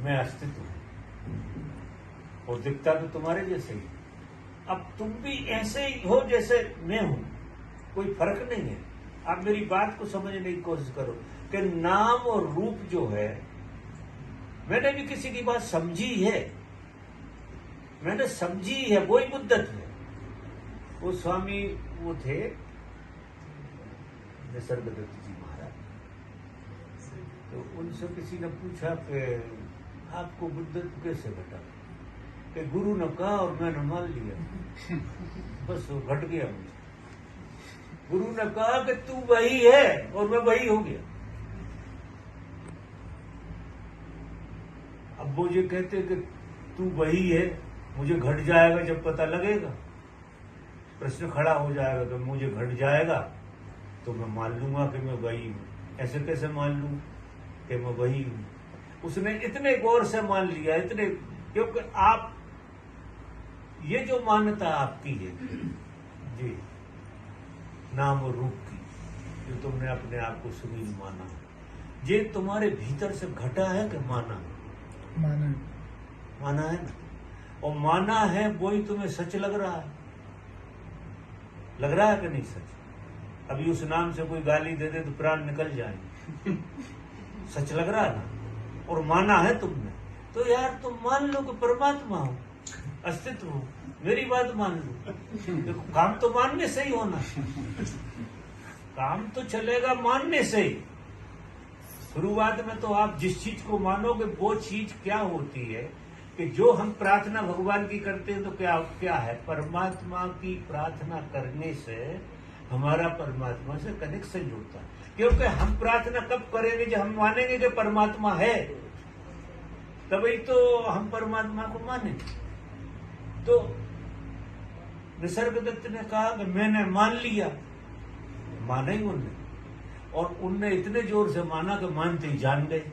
मैं अस्तित्व हूं और दिखता तो तुम्हारे जैसे ही। अब तुम भी ऐसे ही हो जैसे मैं हूं, कोई फर्क नहीं है। आप मेरी बात को समझने की कोशिश करो कि नाम और रूप जो है, मैंने भी किसी की बात समझी है, मैंने समझी है, वही मुद्दत है। वो स्वामी वो थे निसर्गदत्त जी महाराज, तो उनसे किसी ने पूछा कि आपको बुद्धत्व कैसे घटा? कि गुरु ने कहा और मैंने मान लिया, बस वो घट गया मुझे। गुरु ने कहा कि तू वही है और मैं वही हो गया। अब वो ये कहते कि तू वही है, मुझे घट जाएगा जब पता लगेगा, प्रश्न खड़ा हो जाएगा कि मुझे घट जाएगा तो मैं मान लूंगा कि मैं वही हूं। ऐसे कैसे मान लूं कि मैं वही हूं? उसने इतने गौर से मान लिया, इतने, क्योंकि आप ये जो मान्यता आपकी है जी, नाम और रूप की, जो तुमने अपने आप को सुनील माना, ये तुम्हारे भीतर से घटा है कि माना? माना है ना। और माना है वही तुम्हें सच लग रहा है। लग रहा है कि नहीं सच? अभी उस नाम से कोई गाली दे दे तो प्राण निकल जाएंगे। सच लग रहा है ना। और माना है तुमने, तो यार तुम मान लो कि परमात्मा हो, अस्तित्व हो, मेरी बात मान लो। देखो, काम तो मानने से ही होना, काम तो चलेगा मानने से ही। शुरुआत में तो आप जिस चीज को मानोगे वो चीज क्या होती है कि जो हम प्रार्थना भगवान की करते हैं तो क्या है, परमात्मा की प्रार्थना करने से हमारा परमात्मा से कनेक्शन जुड़ता है। क्योंकि हम प्रार्थना कब करेंगे जब हम मानेंगे कि परमात्मा है, तभी तो हम परमात्मा को मानेंगे। तो निसर्गदत्त ने कहा कि मैंने मान लिया, माना ही उनने, और उनने इतने जोर से माना कि मानते ही जान गए।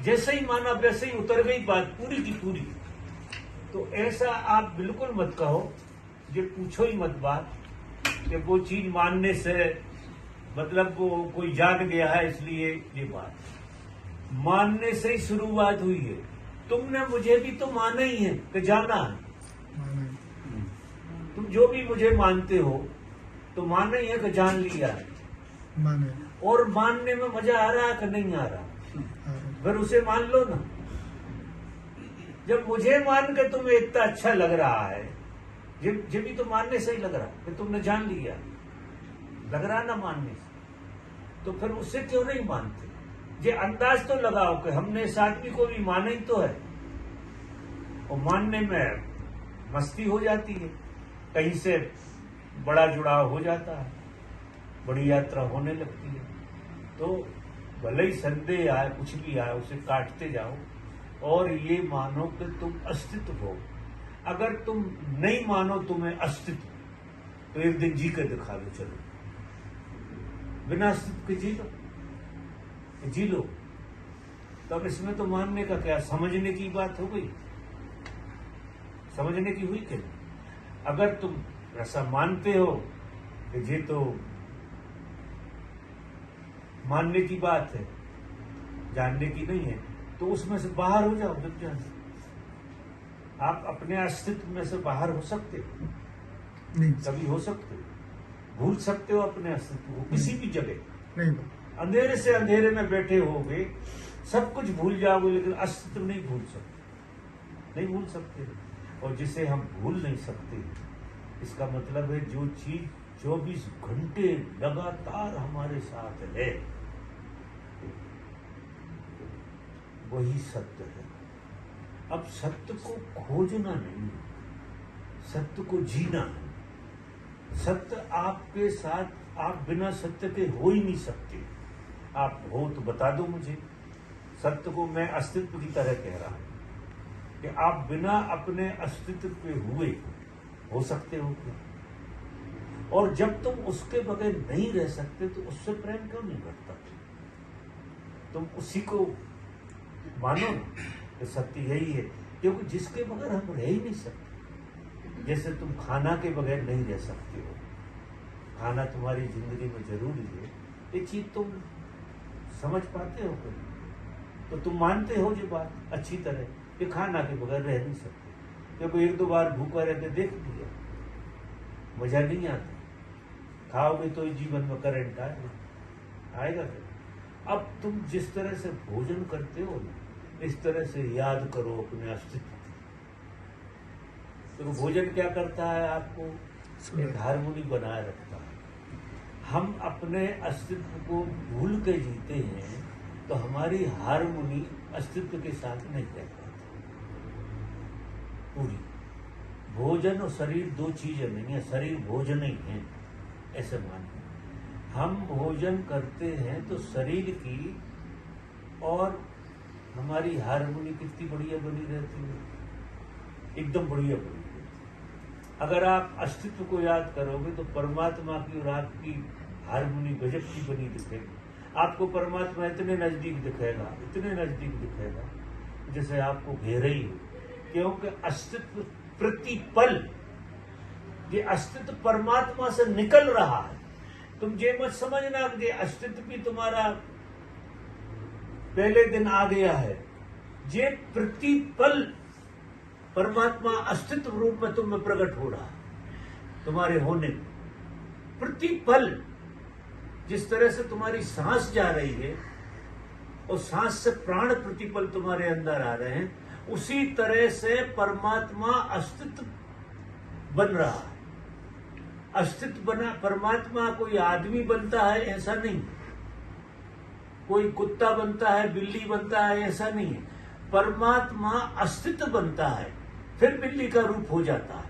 जैसे ही माना वैसे ही उतर गई बात पूरी की पूरी। तो ऐसा आप बिल्कुल मत कहो, ये पूछो ही मत बात कि वो चीज मानने से मतलब वो कोई जाग गया है इसलिए। ये बात मानने से ही शुरुआत हुई है। तुमने मुझे भी तो माना ही है कि जाना है। तुम जो भी मुझे मानते हो तो माना ही है कि जान लिया है। और मानने में मजा आ रहा है कि नहीं आ रहा? फिर उसे मान लो ना। जब मुझे मान के तुम्हें इतना अच्छा लग रहा है, जब भी तो मानने से ही लग रहा कि तुमने जान लिया, लग रहा ना मानने से, तो फिर उससे क्यों नहीं मानते? ये अंदाज तो लगाओ कि हमने इस आदमी को भी माना ही तो है। और मानने में मस्ती हो जाती है, कहीं से बड़ा जुड़ाव हो जाता है, बड़ी यात्रा होने लगती है। तो भले ही संदेह आए, कुछ भी आए, उसे काटते जाओ और ये मानो कि तुम अस्तित्व हो। अगर तुम नहीं मानो तुम्हें अस्तित्व, तो एक दिन जी के दिखा लो। चलो, बिना अस्तित्व के जी लो। तो अब इसमें तो मानने का क्या, समझने की बात हो गई, समझने की हुई कि नहीं? अगर तुम ऐसा मानते हो कि ये तो मानने की बात है, जानने की नहीं है, तो उसमें से बाहर हो जाओ विज्ञान से। आप अपने अस्तित्व में से बाहर हो सकते हो नहीं? कभी हो सकते हो? भूल सकते हो अपने अस्तित्व को किसी भी जगह नहीं? अंधेरे से अंधेरे में बैठे होगे, सब कुछ भूल जाओगे, लेकिन अस्तित्व नहीं भूल सकते, नहीं भूल सकते। और जिसे हम भूल नहीं सकते, इसका मतलब है जो चीज 24 घंटे लगातार हमारे साथ है, वही सत्य है। अब सत्य को खोजना नहीं, सत्य को जीना है। सत्य आपके साथ, आप बिना सत्य के हो ही नहीं सकते। आप हो तो बता दो मुझे। सत्य को मैं अस्तित्व की तरह कह रहा हूं कि आप बिना अपने अस्तित्व के हुए हो सकते हो क्या? और जब तुम उसके बगैर नहीं रह सकते तो उससे प्रेम क्यों नहीं करता? तुम उसी को मानो कि सत्य यही है, क्योंकि जिसके बगैर हम रह ही नहीं सकते। जैसे तुम खाना के बगैर नहीं रह सकते हो, खाना तुम्हारी जिंदगी में जरूरी है, ये चीज तुम समझ पाते हो कभी? तो तुम मानते हो ये बात अच्छी तरह कि खाना के बगैर रह नहीं सकते, क्योंकि एक दो बार भूखा रहते देख लिया, मजा नहीं आता। खाओगे तो जीवन में करंट आएगा क्या? अब तुम जिस तरह से भोजन करते हो ना, इस तरह से याद करो अपने अस्तित्व। तो भोजन क्या करता है? आपको एक हार्मोनी बनाए रखता है। हम अपने अस्तित्व को भूल के जीते हैं तो हमारी हार्मोनी अस्तित्व के साथ नहीं रह पाती पूरी। भोजन और शरीर दो चीजें नहीं है, शरीर भोजन ही है ऐसे मानिए। हम भोजन करते हैं तो शरीर की और हमारी हार्मोनी कितनी बढ़िया बनी रहती है, एकदम बढ़िया बनी रहती है। अगर आप अस्तित्व को याद करोगे तो परमात्मा की और आपकी हार्मोनी गजब की बनी दिखेगी। आपको परमात्मा इतने नजदीक दिखेगा, इतने नजदीक दिखेगा जैसे आपको घेरे ही हो, क्योंकि अस्तित्व प्रतिपल, ये अस्तित्व परमात्मा से निकल रहा है। तुम ये मत समझना कि अस्तित्व भी तुम्हारा पहले दिन आ गया है। ये प्रतिपल परमात्मा अस्तित्व रूप में तुम में प्रकट हो रहा है, तुम्हारे होने में प्रतिपल। जिस तरह से तुम्हारी सांस जा रही है और सांस से प्राण प्रतिपल तुम्हारे अंदर आ रहे हैं, उसी तरह से परमात्मा अस्तित्व बन रहा है। अस्तित्व बना, परमात्मा कोई आदमी बनता है ऐसा नहीं, कोई कुत्ता बनता है, बिल्ली बनता है ऐसा नहीं है। परमात्मा अस्तित्व बनता है, फिर बिल्ली का रूप हो जाता है।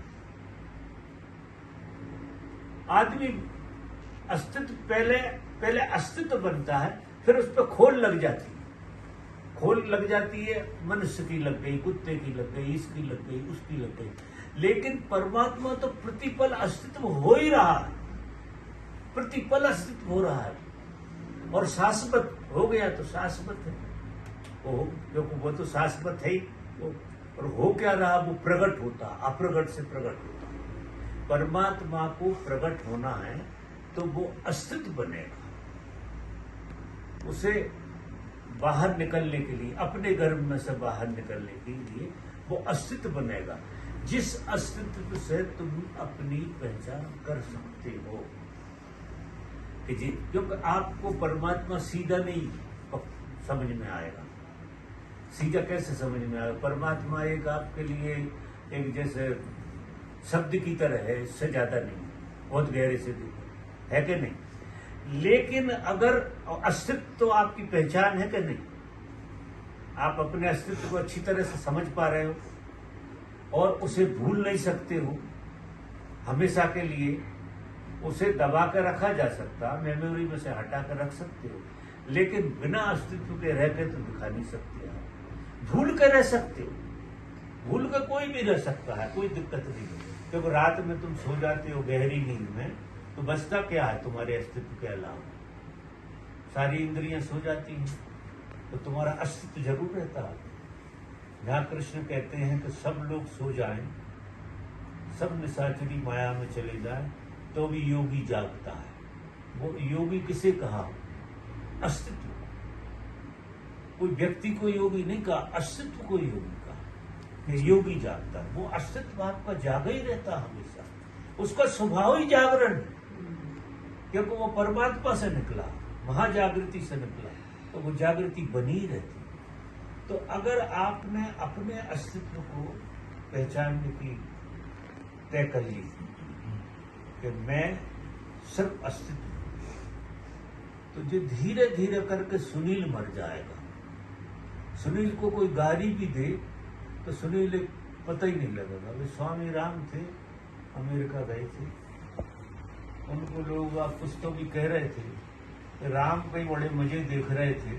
आदमी अस्तित्व पहले अस्तित्व बनता है, फिर उस पर खोल लग जाती है। खोल लग जाती है, मनुष्य की लग गई, कुत्ते की लग गई, इसकी लग गई, उसकी लग गई। लेकिन परमात्मा तो प्रतिपल अस्तित्व हो ही रहा है, प्रतिपल अस्तित्व हो रहा है और शाश्वत हो गया तो शाश्वत है वो, क्योंकि वो तो शाश्वत है ही। और हो क्या रहा? वो प्रकट होता, अप्रगट से प्रकट होता। परमात्मा को प्रकट होना है तो वो अस्तित्व बनेगा। उसे बाहर निकलने के लिए, अपने गर्भ में से बाहर निकलने के लिए वो अस्तित्व बनेगा, जिस अस्तित्व से तुम अपनी पहचान कर सकते हो। कि जी, क्योंकि आपको परमात्मा सीधा नहीं समझ में आएगा। सीधा कैसे समझ में आएगा? परमात्मा एक आपके लिए एक जैसे शब्द की तरह है, इससे ज्यादा नहीं, बहुत गहरे से है कि नहीं। लेकिन अगर अस्तित्व तो आपकी पहचान है कि नहीं, आप अपने अस्तित्व को अच्छी तरह से समझ पा रहे हो और उसे भूल नहीं सकते हो हमेशा के लिए। उसे दबा कर रखा जा सकता, मेमोरी में से हटा कर रख सकते हो, लेकिन बिना अस्तित्व के रह के तो दिखा नहीं सकते आप। भूल कर रह सकते हो, भूल कर कोई भी रह सकता है, कोई दिक्कत नहीं है। क्योंकि रात में तुम सो जाते हो गहरी नींद में, तो बचता क्या है तुम्हारे अस्तित्व के अलावा? सारी इंद्रियां सो जाती हैं तो तुम्हारा अस्तित्व जरूर रहता है। जहां कृष्ण कहते हैं कि सब लोग सो जाएं, सब निशाचरी माया में चले जाएं, तो भी योगी जागता है। वो योगी किसे कहा? अस्तित्व। कोई व्यक्ति को योगी नहीं कहा, अस्तित्व को योगी कहा। योगी जागता है, वो अस्तित्व आपका जागा ही रहता हमेशा, उसका स्वभाव ही जागरण है, क्योंकि वो परमात्मा से निकला, महाजागृति से निकला, तो वो जागृति बनी रहती। तो अगर आपने अपने अस्तित्व को पहचानने की तय कर ली कि मैं सिर्फ अस्तित्व, तो जो धीरे धीरे करके सुनील मर जाएगा। सुनील को कोई गाली भी दे तो सुनील पता ही नहीं लगेगा। वे स्वामी राम थे, अमेरिका गए थे, उनको लोग कुछ तो भी कह रहे थे, राम कई बड़े मजे देख रहे थे,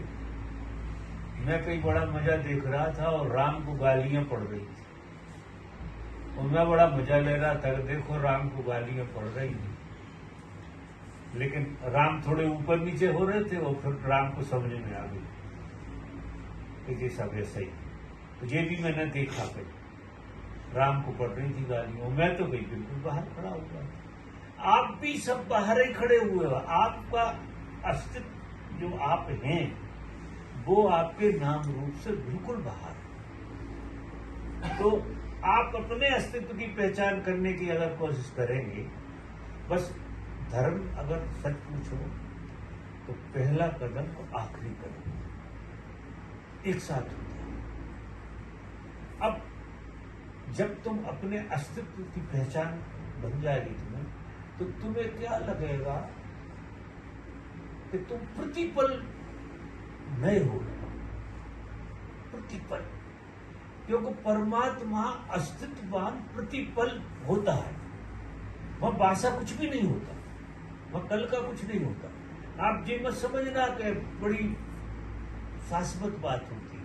मैं कई बड़ा मजा देख रहा था और राम को गालियां पड़ रही थी, और मैं बड़ा मजा ले रहा था, देखो राम को गालियां पड़ रही थी। लेकिन राम थोड़े ऊपर नीचे हो रहे थे और फिर राम को समझ में आ गई कि ये सब ऐसा ही। तो ये भी मैंने देखा कि राम को पड़ रही थी गालियां, मैं तो गई बिल्कुल बाहर खड़ा हुआ। आप भी सब बाहर ही खड़े हुए हो। आपका अस्तित्व जो आप हैं वो आपके नाम रूप से बिल्कुल बाहर है। तो आप अपने अस्तित्व की पहचान करने की अगर कोशिश करेंगे, बस धर्म अगर सच पूछो तो पहला कदम और आखिरी कदम एक साथ होता है। अब जब तुम अपने अस्तित्व की पहचान बन जाएगी तुम्हें, तो तुम्हें क्या लगेगा कि तुम प्रतिपल नए हो रहे हो, प्रतिपल। क्योंकि परमात्मा अस्तित्ववान प्रतिपल होता है। वह भाषा कुछ भी नहीं होता, वह कल का कुछ नहीं होता। आप जी मत समझना कि बड़ी शाश्वत बात होती है,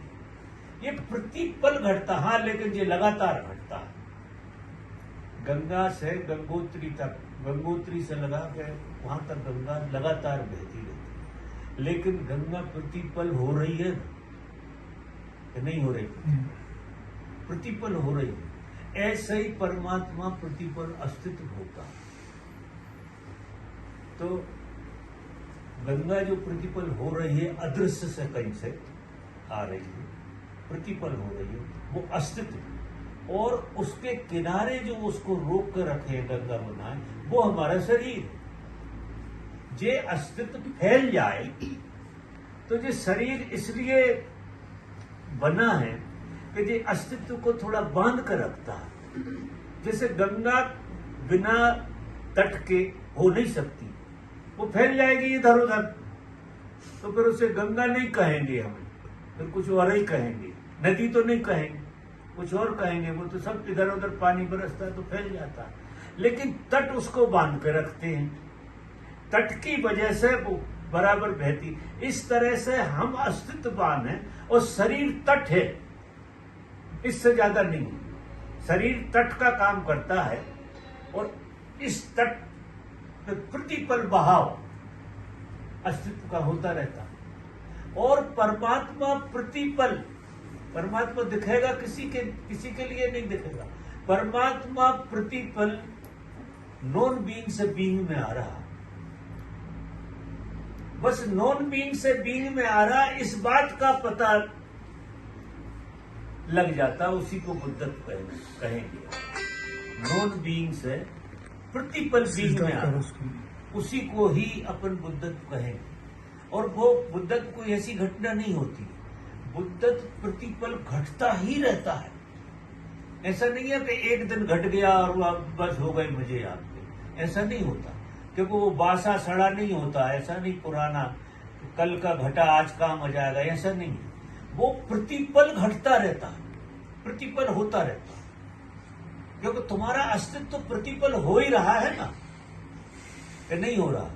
ये प्रतिपल घटता। हाँ, लेकिन ये लगातार घटता है। गंगा से गंगोत्री तक, गंगोत्री से लगा के वहां तक गंगा लगातार बहती रहती है, लेकिन गंगा प्रतिपल हो रही है कि नहीं हो रही? प्रतिपल हो रही है। ऐसे ही परमात्मा प्रतिपल अस्तित्व होता है। तो गंगा जो प्रतिपल हो रही है, अदृश्य से कहीं से आ रही है, प्रतिपल हो रही है, वो अस्तित्व। और उसके किनारे जो उसको रोक कर रखे गंगा बनाए, वो हमारा शरीर है। जे अस्तित्व फैल जाए तो ये शरीर इसलिए बना है कि ये अस्तित्व को थोड़ा बांध कर रखता है। जैसे गंगा बिना तट के हो नहीं सकती, वो फैल जाएगी इधर उधर, तो फिर उसे गंगा नहीं कहेंगे हम, फिर कुछ और ही कहेंगे। नदी तो नहीं कहेंगे, कुछ और कहेंगे। वो तो सब इधर उधर पानी बरसता है तो फैल जाता है, लेकिन तट उसको बांध के रखते हैं। तट की वजह से वो बराबर बहती। इस तरह से हम अस्तित्ववान हैं और शरीर तट है, इससे ज्यादा नहीं। शरीर तट का काम करता है और इस तट पे प्रतिपल बहाव अस्तित्व का होता रहता है। और परमात्मा प्रतिपल, परमात्मा दिखेगा किसी के लिए नहीं दिखेगा। परमात्मा प्रतिपल नॉन बीइंग से बीइंग में आ रहा, बस नॉन बीइंग से बीइंग में आ रहा, इस बात का पता लग जाता, उसी को बुद्धत्व कहेंगे। नॉन बीइंग से प्रतिपल बीइंग में आ रहा, उसी को ही अपन बुद्धत्व कहेंगे। और वो बुद्धत्व कोई ऐसी घटना नहीं होती, बुद्धत्व प्रतिपल घटता ही रहता है। ऐसा नहीं है कि एक दिन घट गया और बस हो गए मुझे आपके, ऐसा नहीं होता। क्योंकि वो बासा सड़ा नहीं होता, ऐसा नहीं पुराना कल का घटा आज काम आ जाएगा, ऐसा नहीं है। वो प्रतिपल घटता रहता है, प्रतिपल होता रहता है। क्योंकि तुम्हारा अस्तित्व प्रतिपल हो ही रहा है ना, कि नहीं हो रहा।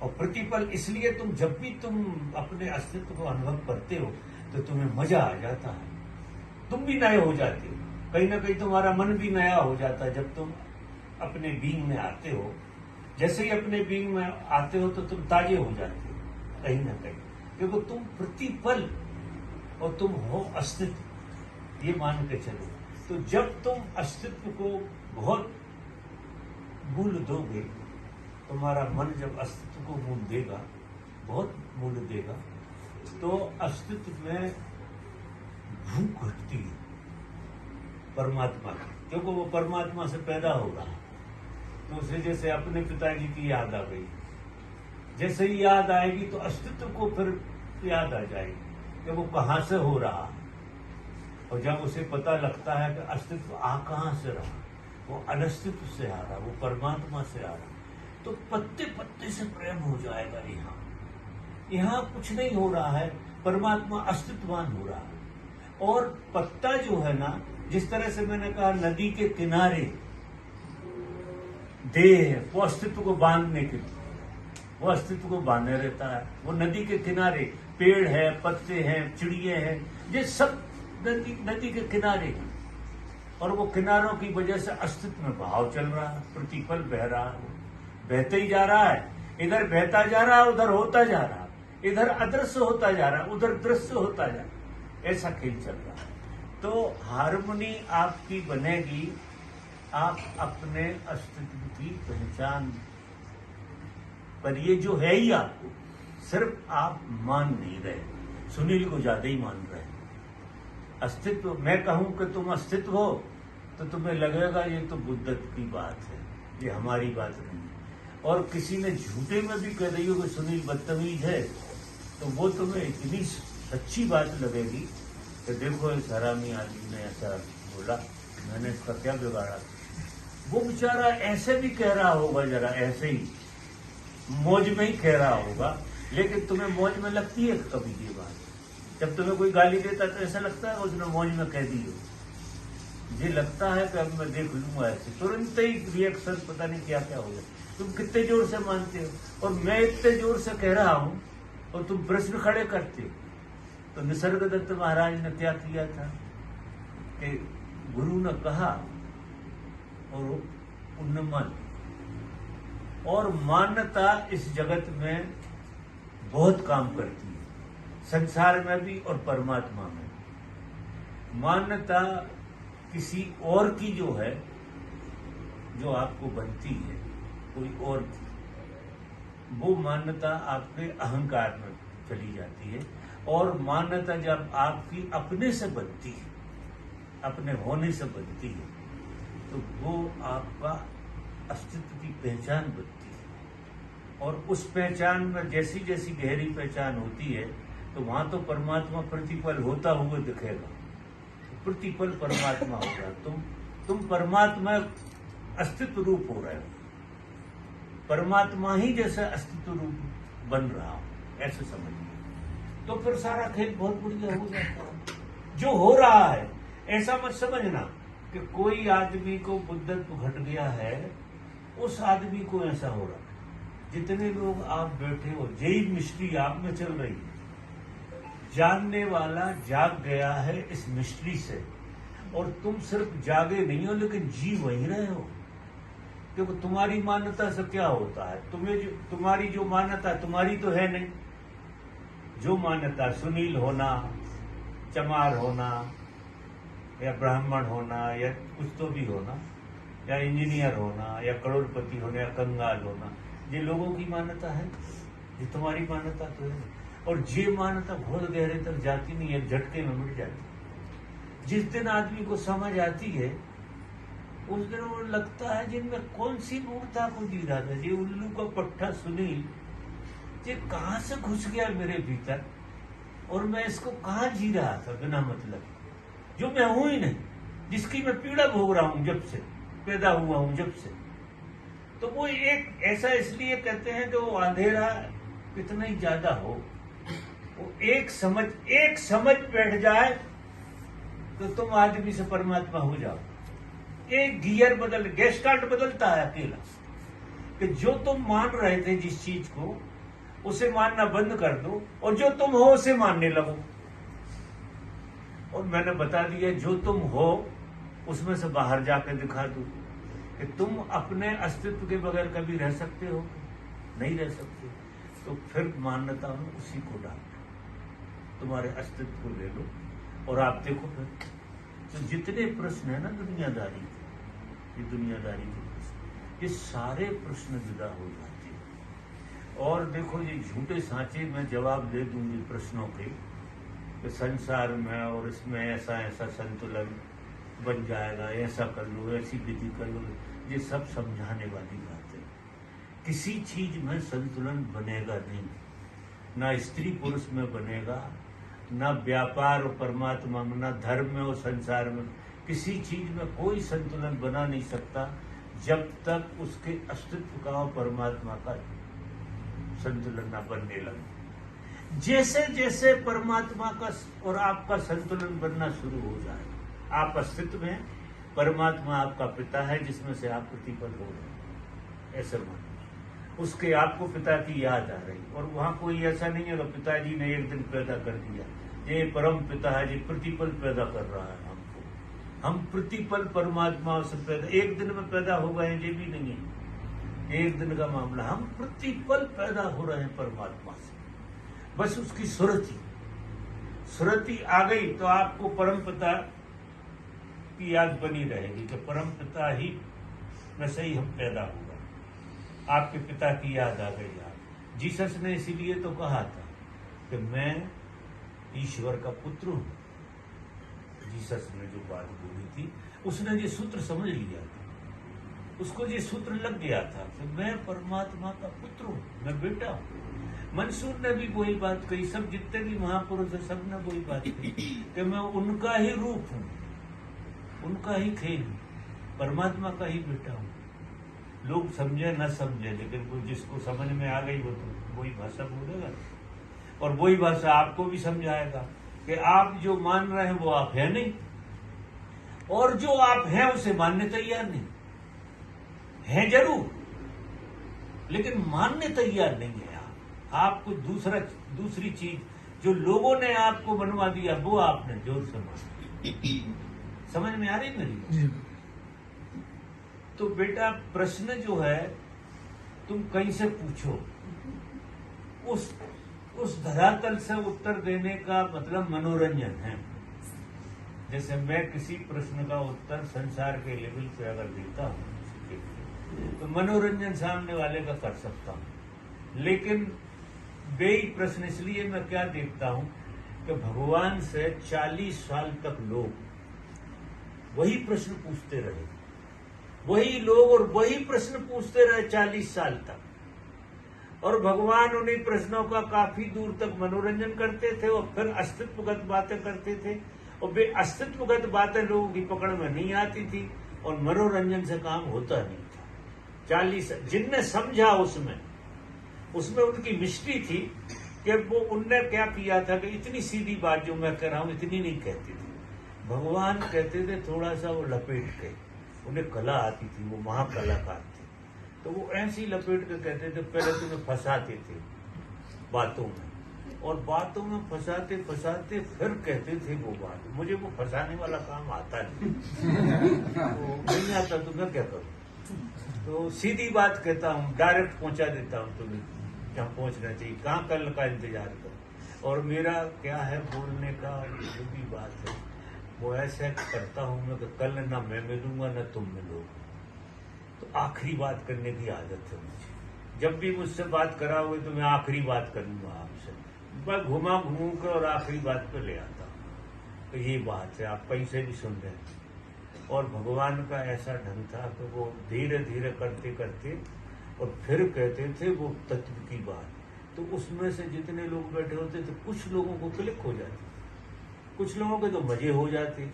और प्रतिपल इसलिए जब भी तुम अपने अस्तित्व को अनुभव करते हो तो तुम्हें मजा आ जाता है, तुम भी नए हो जाते हो। कहीं ना कहीं तुम्हारा मन भी नया हो जाता है जब तुम अपने बीइंग में आते हो। जैसे ही अपने बीइंग में आते हो तो तुम ताजे हो जाते हो कहीं ना कहीं, क्योंकि तुम प्रतिपल और तुम हो अस्तित्व, ये मान के चलो। तो जब तुम अस्तित्व को बहुत मूल्य दोगे, तुम्हारा मन जब अस्तित्व को मूल्य देगा, बहुत मूल्य देगा, तो अस्तित्व में भूख घटती है परमात्मा की, क्योंकि वो परमात्मा से पैदा हो रहा है। तो उसे जैसे अपने पिताजी की याद आ गई, जैसे ही याद आएगी तो अस्तित्व को फिर याद आ जाएगी कि वो कहाँ से हो रहा है। और जब उसे पता लगता है कि अस्तित्व आ कहाँ से रहा, वो अनस्तित्व से आ रहा, वो परमात्मा से आ रहा, तो पत्ते पत्ते से प्रेम हो जाएगा। यहाँ कुछ नहीं हो रहा है, परमात्मा अस्तित्ववान हो रहा है। और पत्ता जो है ना, जिस तरह से मैंने कहा नदी के किनारे देह है, वो अस्तित्व को बांधने के लिए, वो अस्तित्व को बांधे रहता है। वो नदी के किनारे पेड़ है, पत्ते हैं, चिड़िए हैं, ये सब नदी के किनारे हैं। और वो किनारों की वजह से अस्तित्व में बहाव चल रहा है, प्रतिपल बह रहा है, बहते ही जा रहा है। इधर बहता जा रहा है, उधर होता जा रहा है, इधर अदृश्य होता जा रहा है, उधर दृश्य होता जा रहा है। ऐसा खेल चल रहा है। तो हार्मनी आपकी बनेगी, आप अपने अस्तित्व की पहचान पर, ये जो है ही आपको, सिर्फ आप मान नहीं रहे, सुनील को ज्यादा ही मान रहे हैं। अस्तित्व, मैं कहूं कि तुम अस्तित्व हो तो तुम्हें लगेगा ये तो बुद्धत की बात है, ये हमारी बात नहीं है। और किसी ने झूठे में भी कह रही हो कि सुनील बदतमीज है, तो वो तुम्हें इतनी सच्ची बात लगेगी कि देखो इस हरामी आदमी ने ऐसा बोला, मैंने इसका क्या बिगाड़ा। वो बेचारा ऐसे भी कह रहा होगा, जरा ऐसे ही मौज में ही कह रहा होगा, लेकिन तुम्हें मौज में लगती है कभी ये बात? जब तुम्हें कोई गाली देता तो ऐसा लगता है उसने मौज में कह दी हो? ये लगता है कि अब मैं देख लूंगा ऐसे, तुरंत ही रिएक्शन, पता नहीं क्या क्या हो गया। तुम कितने जोर से मानते हो, और मैं इतने जोर से कह रहा हूं और तुम प्रश्न खड़े करते हो। तो निसर्गदत्त महाराज ने क्या किया था कि गुरु ने कहा और उन्हें मान। और मान्यता इस जगत में बहुत काम करती है, संसार में भी और परमात्मा में। मान्यता किसी और की जो है, जो आपको बनती है कोई और की, वो मान्यता आपके अहंकार में चली जाती है। और मान्यता जब आपकी अपने से बनती है, अपने होने से बनती है, तो वो आपका अस्तित्व की पहचान बनती है। और उस पहचान में जैसी जैसी गहरी पहचान होती है, तो वहां तो परमात्मा प्रतिपल होता हुआ दिखेगा, प्रतिपल परमात्मा होगा। तुम परमात्मा अस्तित्व रूप हो रहे हो, परमात्मा ही जैसे अस्तित्व रूप बन रहा हो, ऐसे समझिए। तो फिर सारा खेल बहुत बढ़िया हो जाता है। जो हो रहा है ऐसा मत समझना कि कोई आदमी को बुद्धत्व घट गया है, उस आदमी को ऐसा हो रहा है। जितने लोग आप बैठे हो, यही मिस्ट्री आप में चल रही है। जानने वाला जाग गया है इस मिस्ट्री से, और तुम सिर्फ जागे नहीं हो लेकिन जी वही रहे हो। क्योंकि तुम्हारी मान्यता से क्या होता है, तुम्हारी जो मान्यता तुम्हारी तो है नहीं। जो मान्यता सुनील होना, चमार होना, या ब्राह्मण होना, या कुछ तो भी होना, या इंजीनियर होना, या करोड़पति होना, या कंगाल होना, ये लोगों की मान्यता है, ये तुम्हारी मान्यता तो है। और ये मान्यता बहुत गहरे तक जाती नहीं है, झटके में मिट जाती। जिस दिन आदमी को समझ आती है, उस दिन वो लगता है जिनमें कौन सी मूर्खता को जी रहा था, ये उल्लू का पट्टा सुनील, ये कहां से घुस गया मेरे भीतर, और मैं इसको कहां जी रहा था बिना मतलब, जो मैं हूं ही नहीं, जिसकी मैं पीड़ा भोग रहा हूं जब से पैदा हुआ हूं, जब से। तो वो एक ऐसा इसलिए कहते हैं कि वो अंधेरा कितना ही ज्यादा हो, वो एक समझ बैठ जाए तो तुम आदमी से परमात्मा हो जाओ। एक गियर गैस स्टार्ट बदलता है अकेला, कि जो तुम मान रहे थे जिस चीज को, उसे मानना बंद कर दो और जो तुम हो उसे मानने लगो। और मैंने बता दिया, जो तुम हो उसमें से बाहर जाकर दिखा दो कि तुम अपने अस्तित्व के बगैर कभी रह सकते हो, नहीं रह सकते। तो फिर मान्यता में उसी को डालो, तुम्हारे अस्तित्व को ले लो, और आप देखो फिर तो जितने प्रश्न है ना दुनियादारी के, ये दुनियादारी के प्रश्न, ये सारे प्रश्न जुदा हो जाते हैं। और देखो, ये झूठे सांचे में जवाब दे दूंगी प्रश्नों के कि संसार में और इसमें ऐसा ऐसा संतुलन बन जाएगा, ऐसा कर लो, ऐसी विधि कर लो, ये सब समझाने वाली बात है। किसी चीज में संतुलन बनेगा नहीं, ना स्त्री पुरुष में बनेगा, ना व्यापार और परमात्मा में, ना धर्म में और संसार में। किसी चीज में कोई संतुलन बना नहीं सकता जब तक उसके अस्तित्व का और परमात्मा का संतुलन ना बनने लगे। जैसे जैसे परमात्मा का और आपका संतुलन बनना शुरू हो जाए, आप अस्तित्व में, परमात्मा आपका पिता है जिसमें से आप प्रतिपल हो रहे हैं, ऐसे मानो। उसके आपको पिता की याद आ रही, और वहां कोई ऐसा नहीं है कि पिताजी ने एक दिन पैदा कर दिया, ये परम पिता है जी प्रतिपल पैदा कर रहा है हमको। हम प्रतिपल परमात्मा से पैदा, एक दिन में पैदा हो गए ये भी नहीं है, एक दिन का मामला, हम प्रतिपल पैदा हो रहे हैं परमात्मा से। बस उसकी सुरति आ गई तो आपको परम पिता की याद बनी रहेगी कि परम पिता ही में से ही हम पैदा हुआ, आपके पिता की याद आ गई। आप जीसस ने इसीलिए तो कहा था कि मैं ईश्वर का पुत्र हूं। जीसस ने जो बात बोली थी, उसने ये सूत्र समझ लिया था, उसको ये सूत्र लग गया था कि मैं परमात्मा का पुत्र हूं, मैं बेटा हूं। मंसूर ने भी वही बात कही, सब जितने भी महापुरुष है सब ने वही बात कही कि मैं उनका ही रूप हूं, उनका ही खेल हूं, परमात्मा का ही बेटा हूं। लोग समझे न समझे, लेकिन वो जिसको समझ में आ गई वो तो वही भाषा बोलेगा और वही भाषा आपको भी समझाएगा कि आप जो मान रहे हैं वो आप है नहीं, और जो आप हैं उसे मानने तैयार नहीं है, जरूर, लेकिन मानने तैयार नहीं है। आपको दूसरी चीज जो लोगों ने आपको बनवा दिया वो आपने जोर से माना। समझ में आ रही मेरी? तो बेटा प्रश्न जो है तुम कहीं से पूछो, उस धरातल से उत्तर देने का मतलब मनोरंजन है। जैसे मैं किसी प्रश्न का उत्तर संसार के लेवल पे अगर देता हूँ तो मनोरंजन सामने वाले का कर सकता हूँ, लेकिन बेई प्रश्न इसलिए मैं क्या देखता हूँ कि भगवान से 40 साल तक लोग वही प्रश्न पूछते रहे, वही लोग और वही प्रश्न पूछते रहे 40 साल तक, और भगवान उन्हीं प्रश्नों का काफी दूर तक मनोरंजन करते थे और फिर अस्तित्वगत बातें करते थे, और वे अस्तित्वगत बातें लोगों की पकड़ में नहीं आती थी और मनोरंजन से काम होता नहीं था। 40 जिनने समझा उसमें उनकी मिस्ट्री थी कि वो उनने क्या किया था कि इतनी सीधी बात जो मैं कह रहा हूं इतनी नहीं कहती थी। भगवान कहते थे थोड़ा सा वो लपेट के, उन्हें कला आती थी, वो महाकलाकार थे, तो वो ऐसी लपेट के कहते थे। पहले तुम्हें फंसाते थे बातों में, और बातों में फंसाते फंसाते फिर कहते थे वो बात। मुझे वो फंसाने वाला काम आता नहीं तो नहीं आता, तो मैं क्या करूं? तो सीधी बात कहता हूँ, डायरेक्ट पहुंचा देता हूँ तुम्हें जहाँ पहुंचना चाहिए, कहाँ कल का इंतजार करो। और मेरा क्या है बोलने का, जो भी बात है वो ऐसे करता हूँ मैं कि कल ना मैं मिलूंगा ना तुम मिलोगे, तो आखिरी बात करने की आदत है मुझे। जब भी मुझसे बात कराओगे तो मैं आखिरी बात करूंगा आपसे, मैं घुमा घूम कर और आखिरी बात पे ले आता हूँ। तो ये बात है, आप कहीं से भी सुन रहे हैं। और भगवान का ऐसा ढंग था कि वो धीरे धीरे करते करते और फिर कहते थे वो तत्व की बात। तो उसमें से जितने लोग बैठे होते थे, कुछ लोगों को क्लिक हो जाती, कुछ लोगों के तो मजे हो जाते,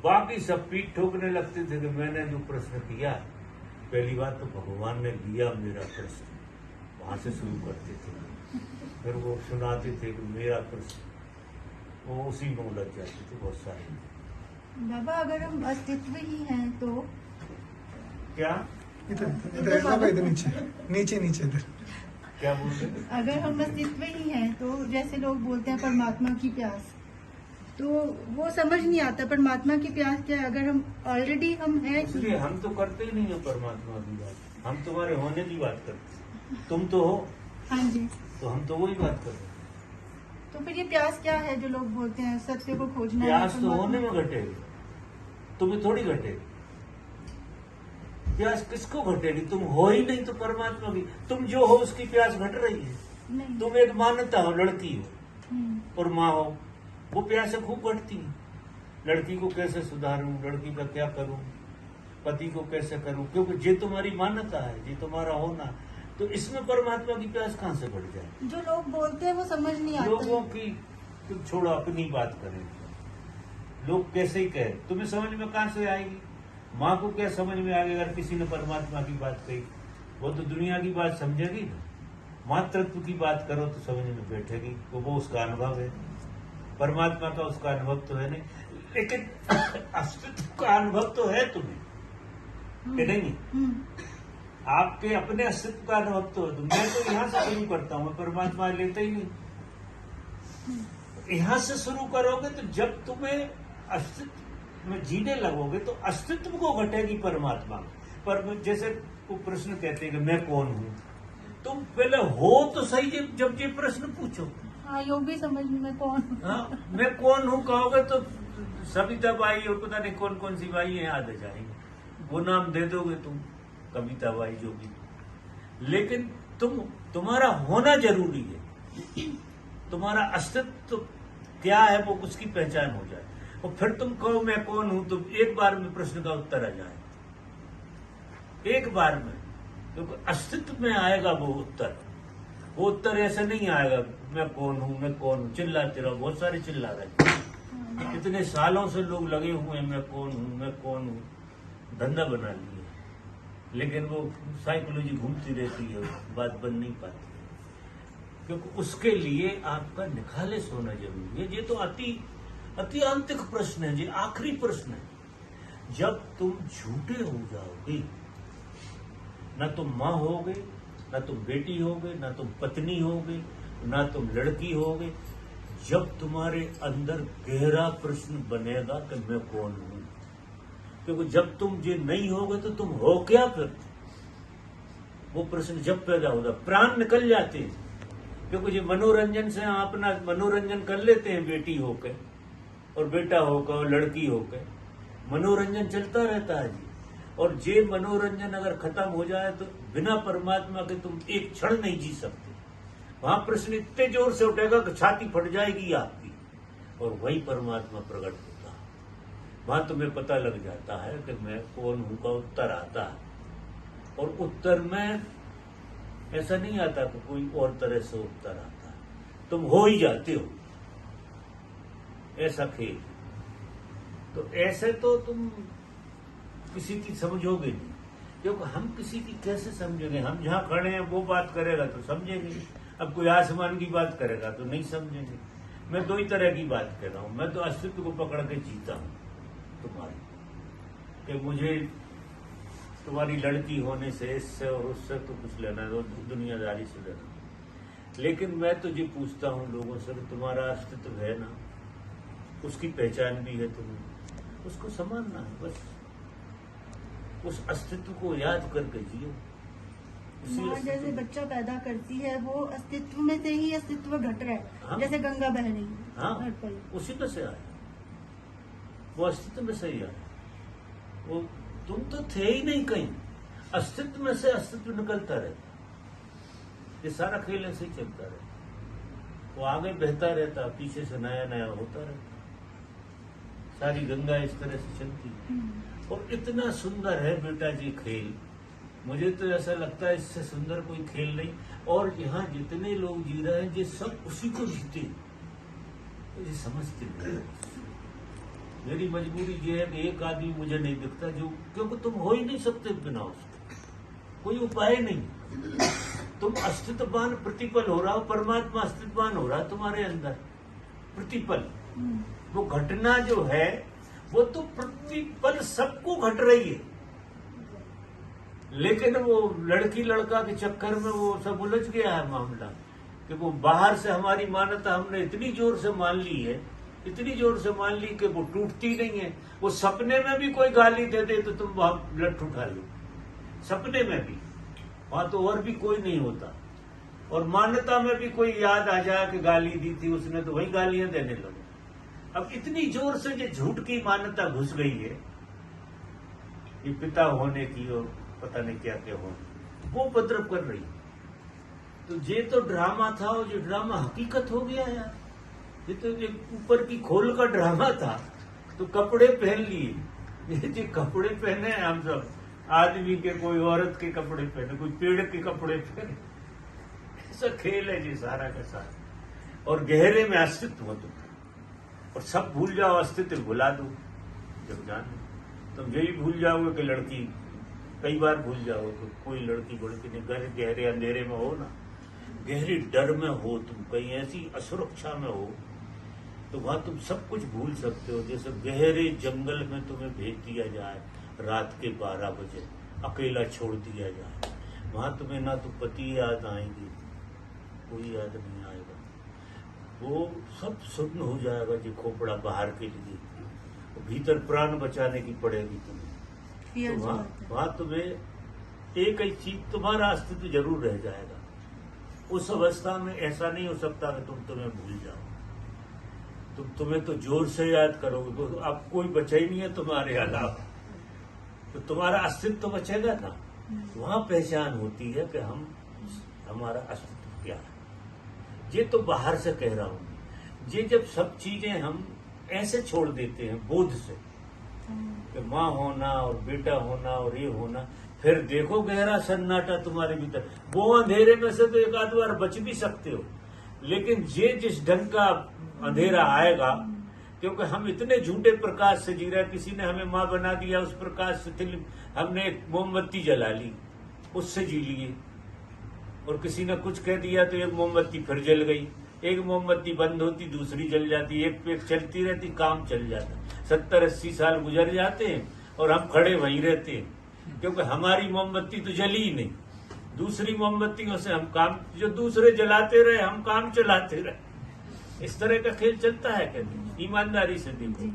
बाकी सब पीठ ठोकने लगते थे कि मैंने जो प्रश्न किया, पहली बात तो भगवान ने लिया मेरा प्रश्न, वहां से शुरू करते थे, फिर वो सुनाते थे कि मेरा प्रश्न, वो उसी में उलझ जाते थे बहुत सारे। बाबा अगर हम अस्तित्व ही हैं तो क्या? इधर नीचे इधर क्या बोल रहे? अगर हम अस्तित्व ही हैं तो जैसे लोग बोलते हैं परमात्मा की प्यास, तो वो समझ नहीं आता परमात्मा की प्यास क्या है। अगर हम ऑलरेडी हम हैं, इसलिए हम तो करते ही नहीं हो परमात्मा की बात, हम तुम्हारे होने की बात करते, तुम तो हो। हाँ जी, तो हम तो वही बात कर रहे हैं। तो फिर ये प्यास क्या है जो लोग बोलते हैं सत्य को खोजना है? प्यास तो होने में घटेगी, तुम्हें थोड़ी घटेगी। प्यास किसको घटेगी? तुम हो ही नहीं तो परमात्मा की, तुम जो हो उसकी प्यास घट रही है। नहीं। तुम एक मान्यता हो, लड़की हो और माँ हो, वो प्यासें खूब घटती हैं। लड़की को कैसे सुधारूं, लड़की का क्या करूं, पति को कैसे करूं, क्योंकि ये तुम्हारी मान्यता है, ये तुम्हारा होना। तो इसमें परमात्मा की प्यास कहाँ से बढ़ जाए? जो लोग बोलते हैं वो समझ नहीं आता। लोगों की तुम छोड़ो, अपनी बात करें। लोग कैसे ही कहे, तुम्हें समझ में कहाँ से आएगी? माँ को क्या समझ में आएगी अगर किसी ने परमात्मा की बात कही? वो तो दुनिया की बात समझेगी ना। मातृत्व की बात करो तो समझ में बैठेगी, तो वो उसका अनुभव है। परमात्मा का उसका अनुभव तो है नहीं, लेकिन अस्तित्व का अनुभव तो है तुम्हें, कि नहीं? आपके अपने अस्तित्व का अनुभव तो है। मैं तो यहाँ से शुरू करता हूँ, परमात्मा लेता ही नहीं। यहाँ से शुरू करोगे तो जब तुम्हें अस्तित्व में जीने लगोगे तो अस्तित्व को घटेगी परमात्मा। पर जैसे वो प्रश्न कहते हैं कि मैं कौन हूँ, तुम पहले हो तो सही जब ये प्रश्न पूछो। हाँ, योग भी समझ में कौन हूँ। हाँ, मैं कौन हूँ कहोगे तो सविता बाई और पता नहीं कौन कौन सी बाई याद आ जाएंगे, वो नाम दे दोगे तुम, कविता बाई जो भी। लेकिन तुम्हारा होना जरूरी है, तुम्हारा अस्तित्व क्या है वो उसकी पहचान हो जाए, और फिर तुम कहो मैं कौन हूं, तो एक बार में प्रश्न का उत्तर आ जाए, एक बार में, क्योंकि अस्तित्व में आएगा वो उत्तर। वो उत्तर ऐसा नहीं आएगा मैं कौन हूं, मैं कौन हूं, चिल्लाते रहो, बहुत सारे चिल्ला रहे हैं। कितने सालों से लोग लगे हुए हैं मैं कौन हूं, मैं कौन हूं, धंधा बना लिए, लेकिन वो साइकोलॉजी घूमती रहती है, बात बन नहीं पाती, क्योंकि उसके लिए आपका निखालस होना जरूरी है। ये तो अति आंतरिक प्रश्न है, ये आखिरी प्रश्न है। जब तुम झूठे हो जाओगे, ना तुम माँ होगे, ना तुम बेटी होगे, ना तुम पत्नी होगे, ना तुम लड़की होगे, जब तुम्हारे अंदर गहरा प्रश्न बनेगा कि मैं कौन हूं, क्योंकि जब तुम ये नहीं होगे तो तुम हो क्या फिर? वो प्रश्न जब पैदा होगा प्राण निकल जाते हैं, क्योंकि ये मनोरंजन से हम अपना मनोरंजन कर लेते हैं, बेटी होकर और बेटा होकर और लड़की होकर मनोरंजन चलता रहता है जी। और ये मनोरंजन अगर खत्म हो जाए तो बिना परमात्मा के तुम एक क्षण नहीं जी सकते। वहां प्रश्न इतने जोर से उठेगा कि छाती फट जाएगी आपकी, और वही परमात्मा प्रकट होता है। वहां तुम्हें पता लग जाता है कि मैं कौन हूं का उत्तर आता है, और उत्तर में ऐसा नहीं आता कि कोई और तरह से उत्तर आता है, तुम हो ही जाते हो, ऐसा खेल। तो ऐसे तो तुम किसी की समझोगे नहीं, क्योंकि हम किसी की कैसे समझेंगे? हम जहां खड़े हैं वो बात करेगा तो समझेंगे, अब कोई आसमान की बात करेगा तो नहीं समझेंगे। मैं दो ही तरह की बात कर रहा हूं, मैं तो अस्तित्व को पकड़ के जीता हूं तुम्हारी, कि मुझे तुम्हारी लड़की होने से, इससे और उससे तो कुछ लेना है, दुनियादारी से लेना। लेकिन मैं तो ये पूछता हूं लोगों से कि तुम्हारा अस्तित्व है ना, उसकी पहचान भी है, तुम्हें उसको समझना है, बस उस अस्तित्व को याद करके जियो। माँ जैसे बच्चा पैदा करती है, वो अस्तित्व में से ही अस्तित्व घट रहा है। हाँ? जैसे गंगा बह रही है, हाँ, उसी में से आया, वो अस्तित्व में से ही आया। वो तुम तो थे ही नहीं कहीं, अस्तित्व में से अस्तित्व निकलता रहता। ये सारा खेल ऐसे ही चलता रहता, वो आगे बहता रहता, पीछे से नया नया होता रहता। सारी गंगा इस तरह से चलती है, और इतना सुंदर है बेटा जी खेल, मुझे तो ऐसा लगता है इससे सुंदर कोई खेल नहीं। और यहाँ जितने लोग जी रहे हैं ये सब उसी को जीते, ये समझते नहीं। मेरी मजबूरी ये है कि एक आदमी मुझे नहीं दिखता जो, क्योंकि तुम हो ही नहीं सकते बिना उसके, कोई उपाय नहीं। तुम अस्तित्ववान प्रतिपल हो रहा हो, परमात्मा अस्तित्ववान हो रहा है तुम्हारे अंदर प्रतिपल। वो घटना जो है वो तो प्रतिपल सबको घट रही है, लेकिन वो लड़की लड़का के चक्कर में वो सब उलझ गया है मामला, कि वो बाहर से हमारी मान्यता हमने इतनी जोर से मान ली है, इतनी जोर से मान ली कि वो टूटती नहीं है। वो सपने में भी कोई गाली दे दे तो तुम वहां लट उठा लो, सपने में भी, वहां तो और भी कोई नहीं होता। और मान्यता में भी कोई याद आ जाए कि गाली दी थी उसने, तो वही गालियां देने लगे। अब इतनी जोर से ये झूठ की मान्यता घुस गई है, ये पिता होने की और पता नहीं क्या क्या होने, वो उपद्रव कर रही। तो ये तो ड्रामा था, और ये ड्रामा हकीकत हो गया यार। ये तो एक ऊपर की खोल का ड्रामा था, तो कपड़े पहन लिए, ये कपड़े पहने हम सब, आदमी के, कोई औरत के कपड़े पहने, कोई पेड़ के कपड़े पहने, ऐसा खेल है जी सारा का सारा। और गहरे में अस्तित्व हो और सब भूल जाओ, अस्तित्व भुला दो। जब जानो तुम यही भूल जाओगे कि लड़की, कई बार भूल जाओ कि कोई लड़की बड़की नहीं, गहरे अंधेरे में हो ना, गहरे डर में हो, तुम कहीं ऐसी असुरक्षा में हो, तो वहां तुम सब कुछ भूल सकते हो। जैसे गहरे जंगल में तुम्हें भेज दिया जाए रात के 12 बजे, अकेला छोड़ दिया जाए, वहां तुम्हें ना तो पति याद आएंगे, कोई याद नहीं आएगा, वो सब शून्य हो जाएगा जी खोपड़ा बाहर के लिए, भीतर प्राण बचाने की पड़ेगी तुम्हें। तो वहां तुम्हें एक ही चीज, तुम्हारा अस्तित्व जरूर रह जाएगा। उस अवस्था में ऐसा नहीं हो सकता कि तुम तुम्हें भूल जाओ, तुम्हें तो जोर से याद करोगे, तो अब कोई बचा ही नहीं है तुम्हारे अलावा, तो तुम्हारा अस्तित्व तो बचेगा ना। वहां पहचान होती है कि हमारा अस्तित्व क्या है। ये तो बाहर से कह रहा हूं, ये जब सब चीजें हम ऐसे छोड़ देते हैं बोध से कि माँ होना और बेटा होना और ये होना, फिर देखो गहरा सन्नाटा तुम्हारे भीतर। वो अंधेरे में से तो एक आध बार बच भी सकते हो, लेकिन ये जिस ढंग का अंधेरा आएगा, क्योंकि हम इतने झूठे प्रकाश से जी रहे हैं। किसी ने हमें माँ बना दिया, उस प्रकाश से हमने एक मोमबत्ती जला ली, उससे जी लिए। और किसी ने कुछ कह दिया तो एक मोमबत्ती फिर जल गई, एक मोमबत्ती बंद होती दूसरी जल जाती, एक पे एक चलती रहती, काम चल जाता। 70-80 साल गुजर जाते हैं और हम खड़े वहीं रहते हैं, क्योंकि हमारी मोमबत्ती तो जली ही नहीं। दूसरी मोमबत्तियों से हम काम, जो दूसरे जलाते रहे हम काम चलाते रहे। इस तरह का खेल चलता है कहते, ईमानदारी से देखो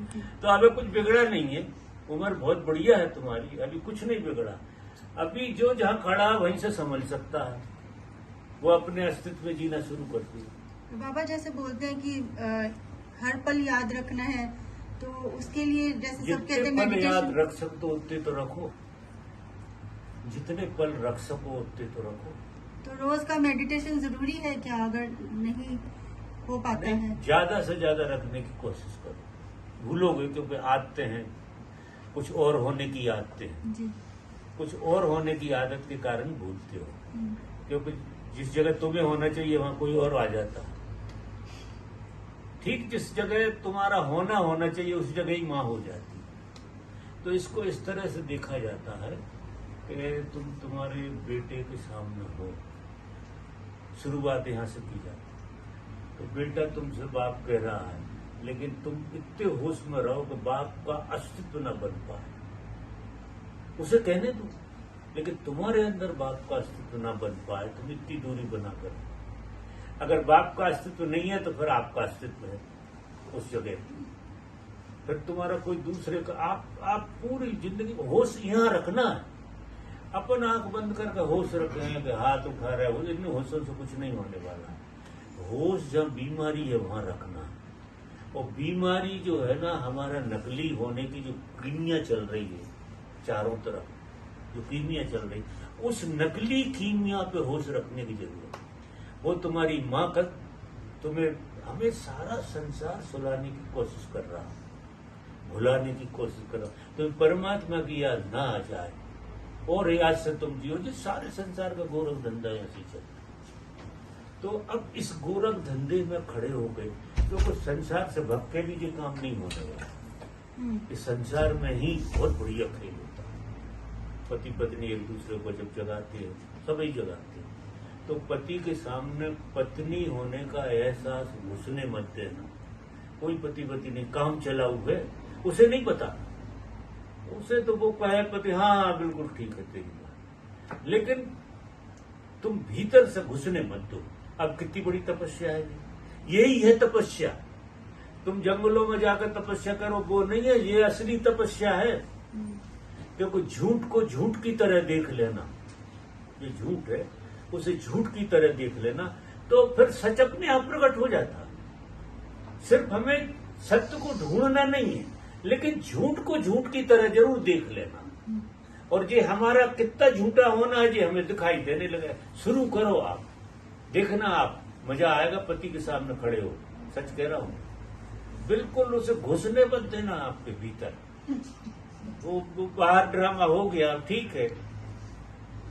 तो अभी कुछ बिगड़ा नहीं है। उम्र बहुत बढ़िया है तुम्हारी, अभी कुछ नहीं बिगड़ा। अभी जो जहाँ खड़ा वहीं से संभल सकता है, वो अपने अस्तित्व में जीना शुरू करती है। बाबा जैसे बोलते हैं कि हर पल याद रखना है, तो उसके लिए जैसे सब कहते हैं पल याद रख सकते हो उतने तो रखो, जितने पल रख सको उतने तो रखो। तो रोज का मेडिटेशन जरूरी है क्या, अगर नहीं हो पाता है? ज्यादा से ज्यादा रखने की कोशिश करो, भूलोगे क्योंकि आदतें हैं, कुछ और होने की आदतें हैं जी। कुछ और होने की आदत के कारण भूलते हो, क्योंकि जिस जगह तुम्हें होना चाहिए वहां कोई और आ जाता है। ठीक जिस जगह तुम्हारा होना चाहिए उस जगह ही माँ हो जाती है। तो इसको इस तरह से देखा जाता है कि तुम तुम्हारे बेटे के सामने हो, शुरुआत यहाँ से की जाती है। तो बेटा तुमसे बाप कह रहा है, लेकिन तुम इतने होश में रहो कि बाप का अस्तित्व न बन पाए। उसे कहने दो, लेकिन तुम्हारे अंदर बाप का अस्तित्व न बन पाए, तुम इतनी दूरी बना कर। अगर बाप का अस्तित्व नहीं है तो फिर आपका अस्तित्व है उस जगह। फिर तुम्हारा कोई दूसरे का, आप पूरी जिंदगी होश यहाँ रखना है। अपन आंख बंद करके होश रखें कि हाथ उठा रहा है, वो इन होशों से कुछ नहीं होने वाला। होश जब बीमारी है वहां रखना। और बीमारी जो है ना, हमारा नकली होने की जो कीमिया चल रही है चारों तरफ, जो कीमिया चल रही, उस नकली कीमिया पे होश रखने की जरूरत है। वो तुम्हारी माँ का तुम्हें हमें सारा संसार सुलाने की कोशिश कर रहा, भुलाने की कोशिश कर रहा, तुम्हें परमात्मा की याद ना आ जाए और याद से तुम जियो। जो सारे संसार का गोरख धंधा ऐसे चलता। तो अब इस गोरख धंधे में खड़े हो गए तो कुछ संसार से भग के भी ये काम नहीं होने वाला। इस संसार में ही बहुत बढ़िया खेल होता है। पति पत्नी एक दूसरे को जब जगाते हैं, सभी जगाते हैं, तो पति के सामने पत्नी होने का एहसास घुसने मत देना। कोई पति नहीं काम चलाऊ है, उसे नहीं पता, उसे तो वो कहे पति हाँ बिल्कुल ठीक है तेरी बात, लेकिन तुम भीतर से घुसने मत दो। अब कितनी बड़ी तपस्या है, यही है तपस्या। तुम जंगलों में जाकर तपस्या करो वो नहीं है, ये असली तपस्या है। क्योंकि झूठ को झूठ की तरह देख लेना, ये झूठ है उसे झूठ की तरह देख लेना, तो फिर सच अपने आप प्रकट हो जाता। सिर्फ हमें सत्य को ढूंढना नहीं है, लेकिन झूठ को झूठ की तरह जरूर देख लेना। और ये हमारा कितना झूठा होना है ये हमें दिखाई देने लगा। शुरू करो आप, देखना आप मजा आएगा। पति के सामने खड़े हो, सच कह रहा हूं, बिल्कुल उसे घुसने मत देना आपके भीतर। वो बाहर ड्रामा हो गया ठीक है,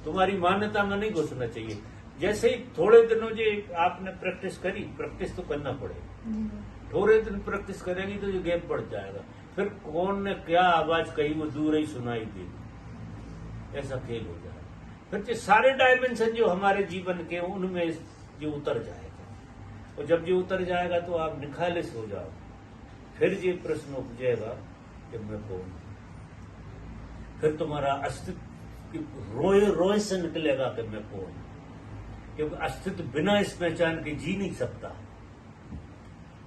तुम्हारी मान्यता में नहीं घुसना चाहिए। जैसे ही थोड़े दिनों जो आपने प्रैक्टिस करी, प्रैक्टिस तो करना पड़ेगा। थोड़े दिन प्रैक्टिस करेगी तो ये गैप बढ़ जाएगा, फिर कौन ने क्या आवाज कही वो दूर ही सुनाई देगी, ऐसा खेल हो जाएगा। फिर ये सारे डायमेंशन जो हमारे जीवन के उनमें जो उतर जाएगा, और जब ये उतर जाएगा तो आप निखालिस हो जाओ। फिर ये प्रश्न उपजेगा कि मैं कौन। फिर तुम्हारा अस्तित्व रोए से निकलेगा कि मैं कौन, क्योंकि अस्तित्व बिना इस पहचान के जी नहीं सकता।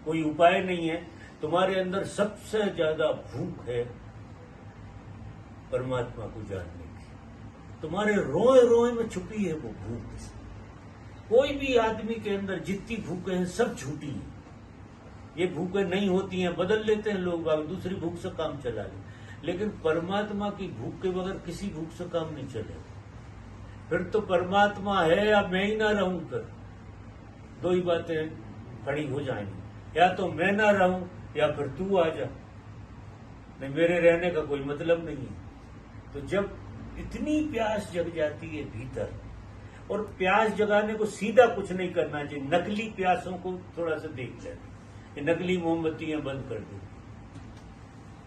कोई उपाय नहीं है। तुम्हारे अंदर सबसे ज्यादा भूख है परमात्मा को जानने की। तुम्हारे रोए रोए में छुपी है वो भूख। कोई भी आदमी के अंदर जितनी भूखें हैं सब झूठी हैं। ये भूखें नहीं होती हैं, बदल लेते हैं लोग, दूसरी भूख से काम चला ले, लेकिन परमात्मा की भूख के बगैर किसी भूख से काम नहीं चलेगा। फिर तो परमात्मा है या मैं ही ना रहूं, फिर दो ही बातें खड़ी हो जाएंगी। या तो मैं ना रहूं या फिर तू आ जा, नहीं मेरे रहने का कोई मतलब नहीं है। तो जब इतनी प्यास जग जाती है भीतर, और प्यास जगाने को सीधा कुछ नहीं करना चाहिए, नकली प्यासों को थोड़ा सा देख लेना, ये नकली मोमबत्तियां बंद कर दो,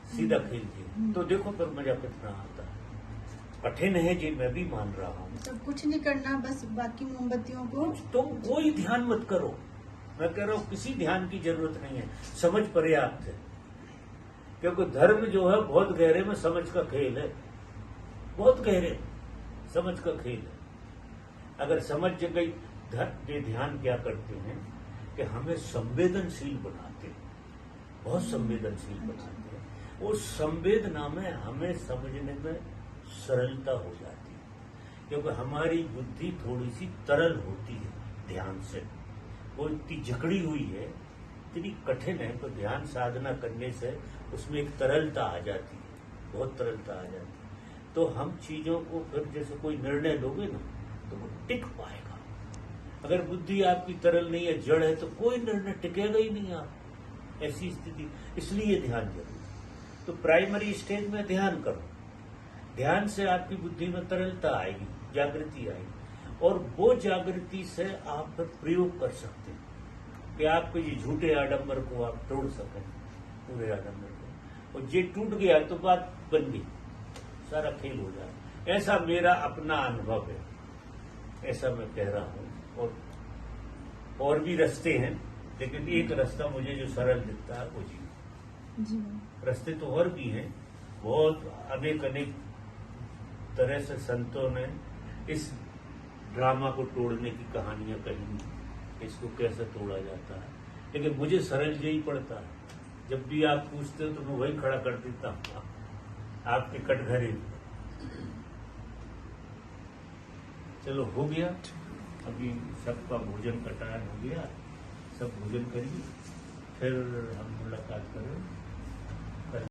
सीधा खेलती तो देखो फिर मजा कितना आता है। कठिन है जी, मैं भी मान रहा हूँ। तो कुछ नहीं करना, बस बाकी मोमबत्तियों को तुम कोई ध्यान मत करो, मैं कह रहा हूँ किसी ध्यान की जरूरत नहीं है, समझ पर्याप्त है। क्योंकि धर्म जो है बहुत गहरे में समझ का खेल है, बहुत गहरे समझ का खेल है। अगर समझ गई, ये ध्यान क्या करते हैं कि हमें संवेदनशील बनाते हैं, बहुत संवेदनशील बनाते हैं। उस संवेदना में हमें समझने में सरलता हो जाती है, क्योंकि हमारी बुद्धि थोड़ी सी तरल होती है ध्यान से। वो इतनी जकड़ी हुई है, इतनी कठिन है, तो ध्यान साधना करने से उसमें एक तरलता आ जाती है, बहुत तरलता आ जाती है। तो हम चीजों को फिर जैसे कोई निर्णय लोगे ना तो वो टिक पाएगा। अगर बुद्धि आपकी तरल नहीं है, जड़ है, तो कोई निर्णय टिकेगा ही नहीं आप, ऐसी स्थिति। इसलिए ध्यान जरूरी। तो प्राइमरी स्टेज में ध्यान करो, ध्यान से आपकी बुद्धि में तरलता आएगी, जागृति आएगी, और वो जागृति से आप फिर प्रयोग कर सकते हैं कि आपके ये झूठे आडंबर को आप तोड़ सकें, पूरे आडंबर को। और ये टूट गया तो बात बन गई, सारा खेल हो जाए। ऐसा मेरा अपना अनुभव है, ऐसा मैं कह रहा हूं। और भी रास्ते हैं, लेकिन एक रास्ता मुझे जो सरल दिखता है वो जी। रास्ते तो और भी हैं, बहुत अनेक तरह से संतों ने इस ड्रामा को तोड़ने की कहानियां कही, इसको कैसे तोड़ा जाता है, लेकिन मुझे सरल यही पड़ता है। जब भी आप पूछते हो तो मैं वही खड़ा कर देता हूँ, आपके कटघरे। चलो हो गया, अभी सबका भोजन का टाइम हो गया, सब भोजन करिए, फिर हम मुलाकात करें।